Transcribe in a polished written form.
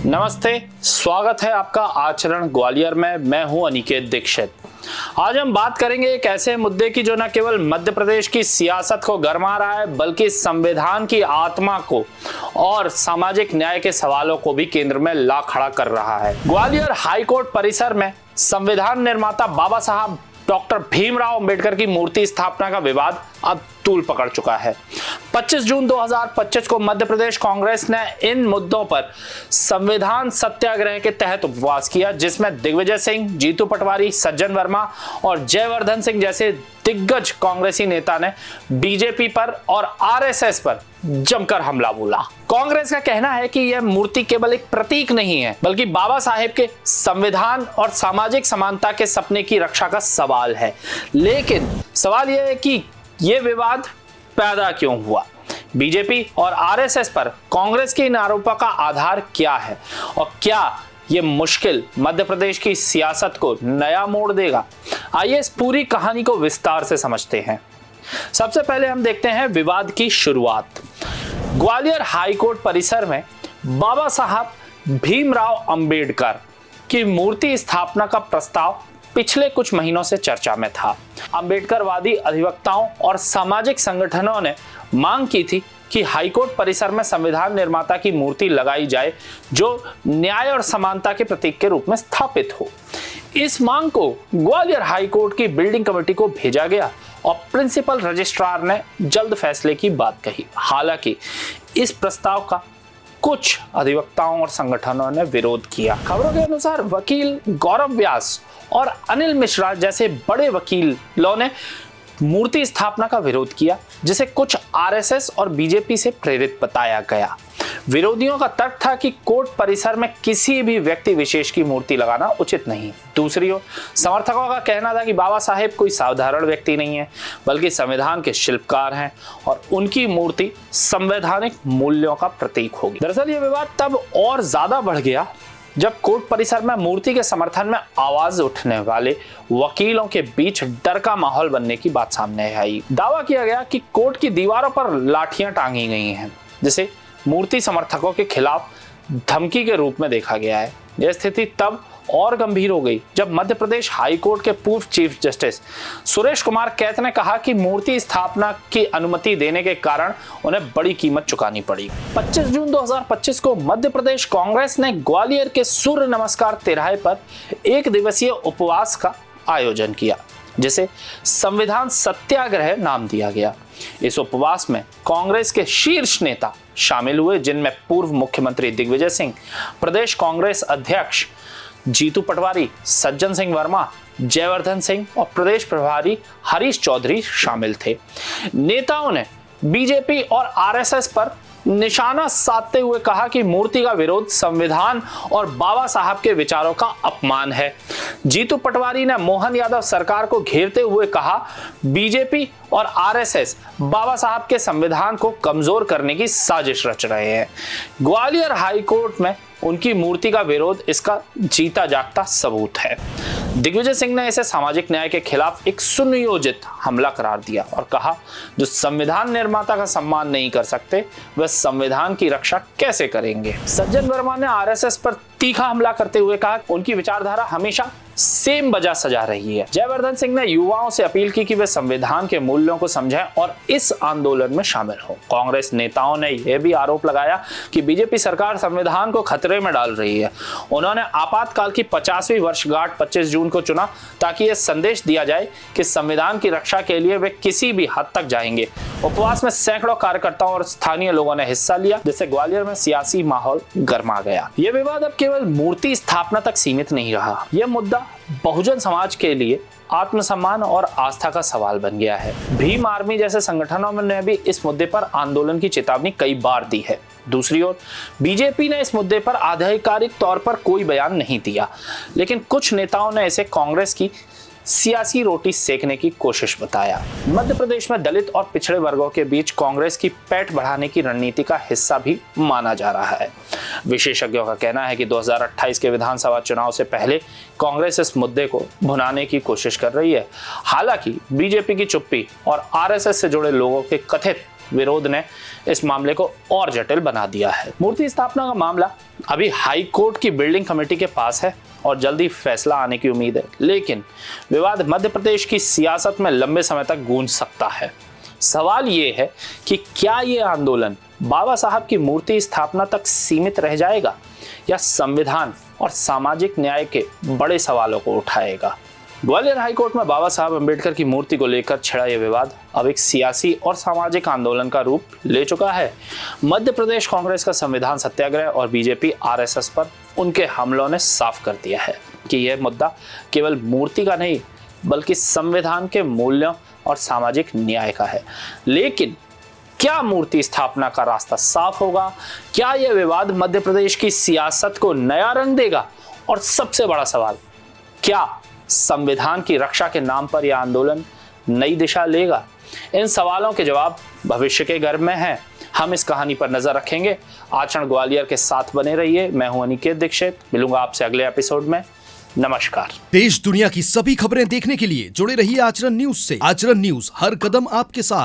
नमस्ते, स्वागत है आपका आचरण ग्वालियर में। मैं हूं अनिकेत दीक्षित। आज हम बात करेंगे एक ऐसे मुद्दे की जो न केवल मध्य प्रदेश की सियासत को गरमा रहा है, बल्कि संविधान की आत्मा को और सामाजिक न्याय के सवालों को भी केंद्र में ला खड़ा कर रहा है। ग्वालियर हाईकोर्ट परिसर में संविधान निर्माता बाबा साहब डॉक्टर भीमराव अंबेडकर की मूर्ति स्थापना का विवाद अब तूल पकड़ चुका है। 25 जून 2025 को मध्य प्रदेश कांग्रेस ने इन मुद्दों पर संविधान सत्याग्रह के तहत उपवास किया, जिसमें दिग्विजय सिंह, जीतू पटवारी, सज्जन वर्मा और जयवर्धन सिंह जैसे दिग्गज कांग्रेसी नेता ने बीजेपी पर और आरएसएस पर जमकर हमला बोला। कांग्रेस का कहना है कि यह मूर्ति केवल एक प्रतीक नहीं है, बल्कि बाबा साहेब के संविधान और सामाजिक समानता के सपने की रक्षा का सवाल है। लेकिन सवाल यह है कि यह विवाद पैदा क्यों हुआ? बीजेपी और आरएसएस पर कांग्रेस के इन आरोपों का आधार क्या है और क्या ये मुश्किल मध्य प्रदेश की सियासत को नया मोड़ देगा? आइए इस पूरी कहानी को विस्तार से समझते हैं। सबसे पहले हम देखते हैं विवाद की शुरुआत। ग्वालियर हाईकोर्ट परिसर में बाबा साहब भीमराव अंबेडकर की मूर्ति स्थापना का प्रस्ताव पिछले कुछ महीनों से चर्चा में था। अंबेडकरवादी अधिवक्ताओं और सामाजिक संगठनों ने मांग की थी कि हाईकोर्ट परिसर में संविधान निर्माता की मूर्ति लगाई जाए, जो न्याय और समानता के प्रतीक के रूप में स्थापित हो। इस मांग को ग्वालियर हाईकोर्ट की बिल्डिंग कमेटी को भेजा गया और प्रिंसिपल रजिस्ट्रार ने जल्द फैसले की बात कही। हालांकि इस प्रस्ताव का कुछ अधिवक्ताओं और संगठनों ने विरोध किया। खबरों के अनुसार वकील गौरव व्यास और अनिल मिश्रा जैसे बड़े वकीलों ने मूर्ति स्थापना का विरोध किया, जिसे कुछ आरएसएस और बीजेपी से प्रेरित बताया गया। विरोधियों का तर्क था कि कोर्ट परिसर में किसी भी व्यक्ति विशेष की मूर्ति लगाना उचित नहीं। दूसरी ओर समर्थकों का कहना था कि बाबा साहेब कोई साधारण व्यक्ति नहीं है, बल्कि संविधान के शिल्पकार हैं और उनकी मूर्ति संवैधानिक मूल्यों का प्रतीक होगी। दरअसल ये विवाद तब और ज्यादा बढ़ गया जब कोर्ट परिसर में मूर्ति के समर्थन में आवाज उठने वाले वकीलों के बीच डर का माहौल बनने की बात सामने आई। दावा किया गया कि कोर्ट की दीवारों पर लाठियां टांगी गई हैं, जिसे मूर्ति समर्थकों के खिलाफ धमकी के रूप में देखा गया है। यह स्थिति तब और गंभीर हो गई जब मध्य प्रदेश हाईकोर्ट के पूर्व चीफ जस्टिस सुरेश कुमार कैत ने कहा कि मूर्ति स्थापना की अनुमति देने के कारण उन्हें बड़ी कीमत चुकानी पड़ी। 25 जून 2025 को मध्य प्रदेश कांग्रेस ने ग्वालियर के सूर्य नमस्कार तिराहे पर एक दिवसीय उपवास का आयोजन किया, जिसे संविधान सत्याग्रह नाम दिया गया। इस उपवास में कांग्रेस के शीर्ष नेता शामिल हुए, जिनमें पूर्व मुख्यमंत्री दिग्विजय सिंह, प्रदेश कांग्रेस अध्यक्ष जीतू पटवारी, सज्जन सिंह वर्मा, जयवर्धन सिंह और प्रदेश प्रभारी हरीश चौधरी शामिल थे। नेताओं ने बीजेपी और आरएसएस पर निशाना साधते हुए कहा कि मूर्ति का विरोध संविधान और बाबा साहब के विचारों का अपमान है। जीतू पटवारी ने मोहन यादव सरकार को घेरते हुए कहा, बीजेपी और आरएसएस बाबा साहब के संविधान को कमजोर करने की साजिश रच रहे हैं। ग्वालियर हाईकोर्ट में उनकी मूर्ति का विरोध इसका जीता जागता सबूत है। दिग्विजय सिंह ने इसे सामाजिक न्याय के खिलाफ एक सुनियोजित हमला करार दिया और कहा, जो संविधान निर्माता का सम्मान नहीं कर सकते, वह संविधान की रक्षा कैसे करेंगे? सज्जन वर्मा ने आरएसएस पर तीखा हमला करते हुए कहा, उनकी विचारधारा हमेशा सेम बजा सजा रही है। जयवर्धन सिंह ने युवाओं से अपील की कि वे संविधान के मूल्यों को समझें और इस आंदोलन में शामिल हों। कांग्रेस नेताओं ने यह भी आरोप लगाया कि बीजेपी सरकार संविधान को खतरे में डाल रही है। उन्होंने आपातकाल की 50वीं वर्षगांठ 25 जून को चुना ताकि यह संदेश दिया जाए कि संविधान की रक्षा के लिए वे किसी भी हद तक जाएंगे। उपवास में सैकड़ों कार्यकर्ताओं और स्थानीय लोगों ने हिस्सा लिया, जिससे ग्वालियर में सियासी माहौल गर्मा गया। यह विवाद अब केवल मूर्ति स्थापना तक सीमित नहीं रहा। यह मुद्दा बहुजन समाज के लिए आत्मसम्मान और आस्था का सवाल बन गया है। भीम आर्मी जैसे संगठनों ने भी इस मुद्दे पर आंदोलन की चेतावनी कई बार दी है। दूसरी ओर बीजेपी ने इस मुद्दे पर आधिकारिक तौर पर कोई बयान नहीं दिया, लेकिन कुछ नेताओं ने इसे कांग्रेस की सियासी रोटी सेकने की कोशिश बताया। मध्य प्रदेश में दलित और पिछड़े वर्गों के बीच कांग्रेस की पैठ बढ़ाने की रणनीति का हिस्सा भी माना जा रहा है। विशेषज्ञों का कहना है कि 2028 के विधानसभा चुनाव से पहले कांग्रेस इस मुद्दे को भुनाने की कोशिश कर रही है। हालांकि बीजेपी की चुप्पी और आरएसएस से जुड़े लोगों के कथित विरोध ने इस मामले को और जटिल बना दिया है। मूर्ति स्थापना का मामला अभी हाई कोर्ट की बिल्डिंग कमेटी के पास है और जल्दी फैसला आने की उम्मीद है, लेकिन विवाद मध्य प्रदेश की सियासत में लंबे समय तक गूंज सकता है। सवाल ये है कि क्या ये आंदोलन बाबा साहब की मूर्ति स्थापना तक सीमित रह जाएगा या संविधान और सामाजिक न्याय के बड़े सवालों को उठाएगा। ग्वालियर हाईकोर्ट में बाबा साहब अंबेडकर की मूर्ति को लेकर छिड़ा यह विवाद अब एक सियासी और सामाजिक आंदोलन का रूप ले चुका है। मध्य प्रदेश कांग्रेस का संविधान सत्याग्रह और बीजेपी आरएसएस पर उनके हमलों ने साफ कर दिया है कि यह मुद्दा केवल मूर्ति का नहीं बल्कि संविधान के मूल्यों और सामाजिक न्याय का है। लेकिन क्या मूर्ति स्थापना का रास्ता साफ होगा? क्या यह विवाद मध्य प्रदेश की सियासत को नया रंग देगा? और सबसे बड़ा सवाल, क्या संविधान की रक्षा के नाम पर यह आंदोलन नई दिशा लेगा? इन सवालों के जवाब भविष्य के गर्भ में हैं। हम इस कहानी पर नजर रखेंगे। आचरण ग्वालियर के साथ बने रहिए। मैं हूं अनिकेत दीक्षित। मिलूंगा आपसे अगले एपिसोड में। नमस्कार। देश दुनिया की सभी खबरें देखने के लिए जुड़े रहिए आचरण न्यूज से। आचरण न्यूज, हर कदम आपके साथ।